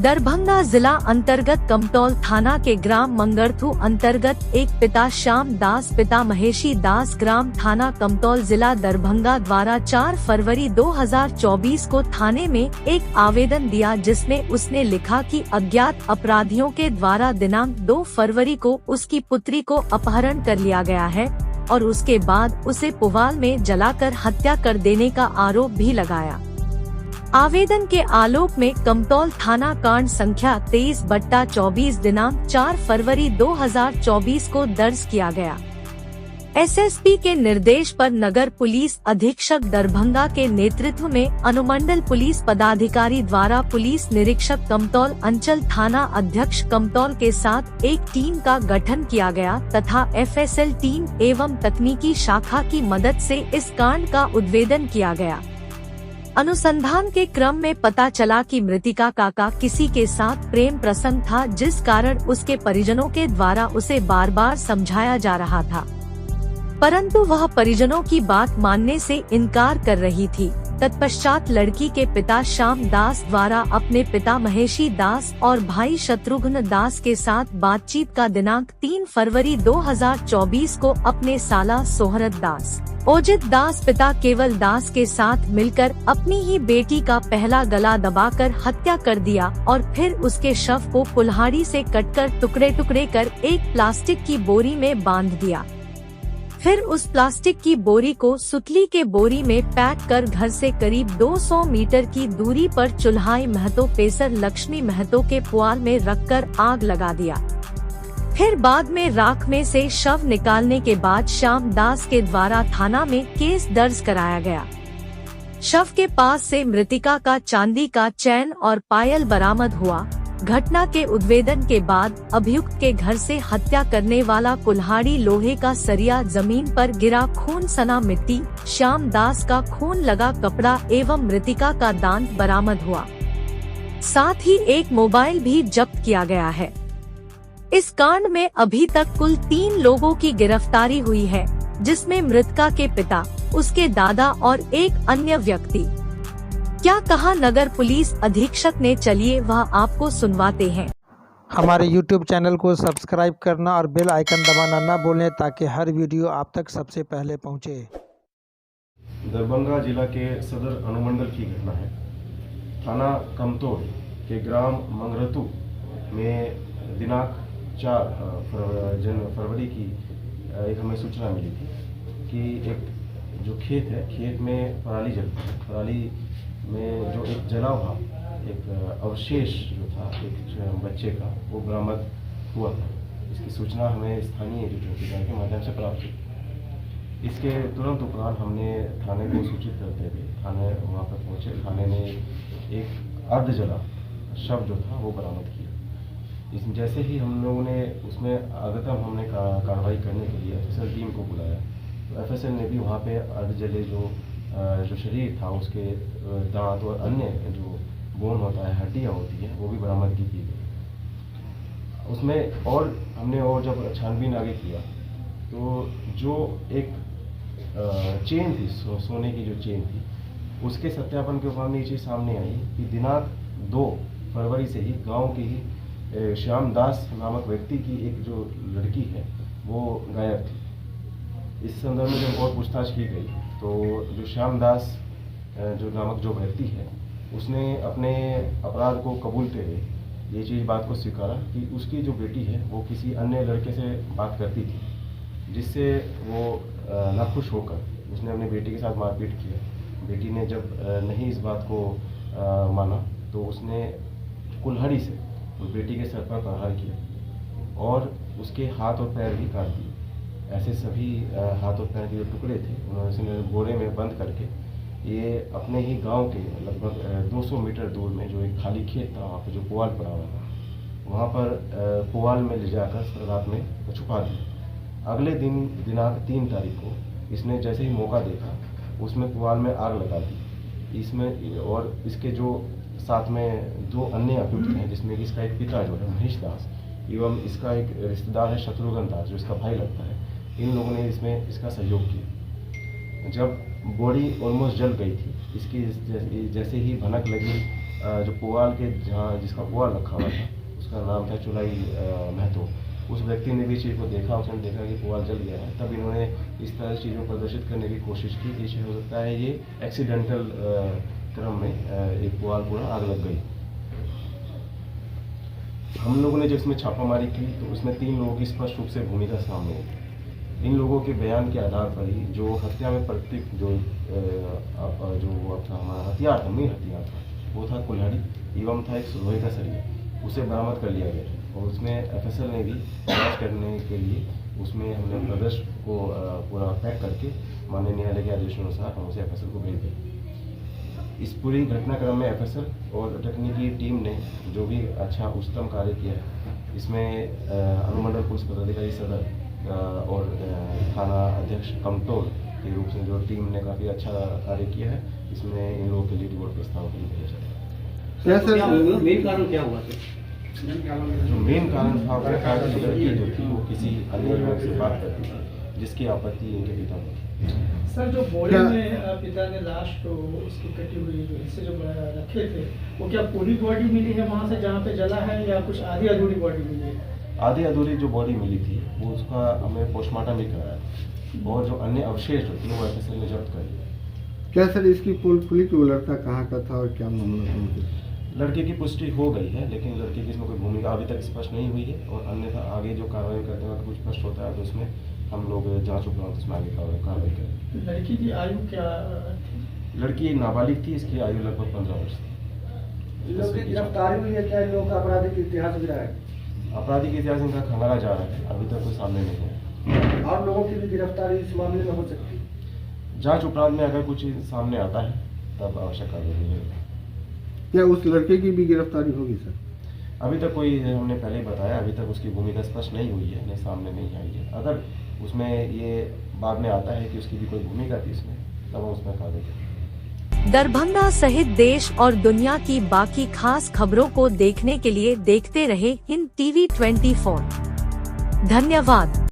दरभंगा जिला अंतर्गत कमतौल थाना के ग्राम मंगरथू अंतर्गत एक पिता श्याम दास पिता महेशी दास ग्राम थाना कमतौल जिला दरभंगा द्वारा 4 फरवरी 2024 को थाने में एक आवेदन दिया, जिसमें उसने लिखा कि अज्ञात अपराधियों के द्वारा दिनांक 2 फरवरी को उसकी पुत्री को अपहरण कर लिया गया है और उसके बाद उसे पुवाल में जलाकर हत्या कर देने का आरोप भी लगाया। आवेदन के आलोक में कमतौल थाना कांड संख्या 23/24 दिनांक 4 फरवरी 2024 को दर्ज किया गया। एसएसपी के निर्देश पर नगर पुलिस अधीक्षक दरभंगा के नेतृत्व में अनुमंडल पुलिस पदाधिकारी द्वारा पुलिस निरीक्षक कमतौल अंचल थाना अध्यक्ष कमतौल के साथ एक टीम का गठन किया गया तथा एफएसएल टीम एवं तकनीकी शाखा की मदद से इस कांड का उद्भेदन किया गया। अनुसंधान के क्रम में पता चला कि मृतिका काका किसी के साथ प्रेम प्रसंग था, जिस कारण उसके परिजनों के द्वारा उसे बार बार समझाया जा रहा था, परंतु वह परिजनों की बात मानने से इनकार कर रही थी। तत्पश्चात लड़की के पिता श्याम दास द्वारा अपने पिता महेशी दास और भाई शत्रुघ्न दास के साथ बातचीत का दिनांक 3 फरवरी 2024 को अपने साला सोहरत दास, ओजित दास पिता केवल दास के साथ मिलकर अपनी ही बेटी का पहला गला दबाकर हत्या कर दिया और फिर उसके शव को कुल्हाड़ी से कटकर टुकड़े टुकड़े कर एक प्लास्टिक की बोरी में बांध दिया। फिर उस प्लास्टिक की बोरी को सुतली के बोरी में पैक कर घर से करीब 200 मीटर की दूरी पर चुल्हाई महतो पेसर लक्ष्मी महतो के पुआल में रखकर आग लगा दिया। फिर बाद में राख में से शव निकालने के बाद श्याम दास के द्वारा थाना में केस दर्ज कराया गया। शव के पास से मृतिका का चांदी का चैन और पायल बरामद हुआ। घटना के उद्भेदन के बाद अभियुक्त के घर से हत्या करने वाला कुल्हाड़ी लोहे का सरिया जमीन पर गिरा खून सना मिट्टी, श्याम दास का खून लगा कपड़ा एवं मृतिका का दांत बरामद हुआ। साथ ही एक मोबाइल भी जब्त किया गया है। इस कांड में अभी तक कुल 3 लोगों की गिरफ्तारी हुई है, जिसमें मृतका के पिता, उसके दादा और एक अन्य व्यक्ति। क्या कहा नगर पुलिस अधीक्षक ने, चलिए वह आपको सुनवाते हैं। हमारे YouTube चैनल को सब्सक्राइब करना और बेल आइकन दबाना न भूलें ताकि हर वीडियो आप तक सबसे पहले पहुंचे। दरभंगा जिला के सदर अनुमंडल की घटना है। थाना कमतौल के ग्राम मंगरथू में दिनांक 4 फरवरी की एक हमें सूचना मिली थी कि एक जो खेत है, खेत में पराली जलती है। पराली में जो एक जला हुआ एक अवशेष जो था एक बच्चे का, वो बरामद हुआ था। इसकी सूचना हमें स्थानीय रिपोर्टर के माध्यम से प्राप्त हुई। इसके तुरंत उपरांत हमने थाने को सूचित करते हुए थाने वहाँ पर पहुँचे। थाने ने एक अर्ध जला शव जो था वो बरामद किया। इस जैसे ही हम लोगों ने उसमें आगतम हमने कार्रवाई करने के लिए एफएसएल टीम को बुलाया, तो एफएसएल ने भी वहाँ पे अर्ध जले जो शरीर था, उसके दांत और अन्य जो बोन होता है, हड्डियाँ होती हैं, वो भी बरामदगी की गई उसमें। और हमने और जब छानबीन आगे किया तो जो एक चेन थी, सोने की जो चेन थी, उसके सत्यापन के उपरांत ये चीज़ सामने आई कि दिनांक 2 फरवरी से ही गांव की ही श्याम दास नामक व्यक्ति की एक जो लड़की है वो गायब थी। इस संदर्भ में जब और पूछताछ की गई तो जो श्याम दास जो नामक जो व्यक्ति है, उसने अपने अपराध को कबूलते हुए ये बात को स्वीकारा कि उसकी जो बेटी है वो किसी अन्य लड़के से बात करती थी, जिससे वो नाखुश होकर उसने अपनी बेटी के साथ मारपीट किया। बेटी ने जब नहीं इस बात को माना तो उसने कुल्हाड़ी से उस बेटी के सर पर प्रहार किया और उसके हाथ और पैर भी काट दिए। ऐसे सभी हाथ और पैर के जो टुकड़े थे उन्होंने बोरे में बंद करके ये अपने ही गांव के लगभग 200 मीटर दूर में जो एक खाली खेत था, वहाँ पर जो पुआल पड़ा हुआ था, वहाँ पर पुआल में ले जाकर रात में छुपा दिया। अगले दिन दिनांक 3 तारीख को इसने जैसे ही मौका देखा, उसमें पुआल में आग लगा दी। इसमें और इसके जो साथ में 2 अन्य अभियुक्त हैं, जिसमें इसका एक पिता जो है महेश दास एवं इसका एक रिश्तेदार है शत्रुघ्न दास, जो इसका भाई लगता है। इन लोगों ने इसमें इसका सहयोग किया। जब बॉडी ऑलमोस्ट जल गई थी, इसकी जैसे ही भनक लगी जो पुआल के जहाँ जिसका पुआल रखा हुआ था उसका नाम था चुलाई महतो। उस व्यक्ति ने भी चीज़ को देखा, उसने देखा कि पुआल जल गया है, तब इन्होंने इस तरह चीज़ों को प्रदर्शित करने की कोशिश की कि हो सकता है ये एक्सीडेंटल क्रम में एक पुआल पूरा आग लग गई। हम लोगों ने जब इसमें छापामारी की तो उसमें 3 लोगों की स्पष्ट रूप से भूमिका सामने आई। इन लोगों के बयान के आधार पर ही जो हत्या में प्रतीक जो था हमारा हथियार था, मेन हथियार था, वो था कुल्हाड़ी एवं था एक लोहे का सरिया, उसे बरामद कर लिया गया। और उसमें एफएसएल ने भी जांच करने के लिए उसमें हमने प्रदर्शन को पूरा पैक करके माननीय न्यायालय के आदेशानुसार हम उसे एफएसएल को भेज दिए। इस पूरी घटनाक्रम में एफएसएल और तकनीकी टीम ने जो भी अच्छा उच्चतम कार्य किया है, इसमें अनुमंडल पुलिस पदाधिकारी सदर और थाना अध्यक्ष कमतौल के रूप से जो टीम ने काफ़ी अच्छा कार्य किया है, इसमें इन लोगों के लिए रिपोर्ट प्रस्ताव के लिए भेजा जाएगा। मेन कारण क्या हुआ सर? जो मेन कारण था वो था कि लड़की जो थी वो किसी अन्य लोग से बात करती थी, जिसकी आपत्ति इनके पिता को। सर, जो बोरे में पिता ने लाश तो उसकी कटी हुई जो हिस्से जो रखे थे, वो क्या पूरी बॉडी मिली है वहाँ से जहाँ पे जला है, या कुछ आधी अधूरी बॉडी मिली है? आधी अधूरी जो बॉडी मिली थी वो उसका हमें पोस्टमार्टम भी कराया और जो अन्य अवशेष जो थे वो एफएसएल ने जब्त कर लिया। क्या सर इसकी पुलिस की वो लड़का कहाँ का था और क्या मामला था? लड़के की पुष्टि हो गई है, लेकिन लड़के की इसमें कोई भूमिका अभी तक स्पष्ट नहीं हुई है और अन्यथा आगे जो कार्रवाई करते वक्त कुछ स्पष्ट होता है तो उसमें हम लोग जांच उपरांत उसमें आगे कार्रवाई करें। लड़की की आयु क्या थी? लड़की नाबालिग थी, इसकी आयु लगभग 15 वर्ष थी। लोग की गिरफ्तारी हुई है क्या? इन लोगों का आपराधिक इतिहास भी रहा है? आपराधिक इतिहास इनका खंगाला जा रहा है, अभी तक कोई सामने नहीं है। और लोगों की भी गिरफ्तारी इस मामले में हो सकती है? जांच उपरांत में अगर कुछ सामने आता है तब आवश्यक कार्रवाई होगी। क्या उस लड़के की भी गिरफ्तारी होगी सर? अभी तक कोई, हमने पहले ही बताया, अभी तक उसकी भूमिका स्पष्ट नहीं हुई है, नहीं सामने नहीं आई है। अगर उसमें ये बाद में आता है कि उसकी भी कोई भूमिका थी इसमें, तब हम उसमें कार्रवाई करेंगे। दरभंगा सहित देश और दुनिया की बाकी खास खबरों को देखने के लिए देखते रहे हिंद TV 24। धन्यवाद।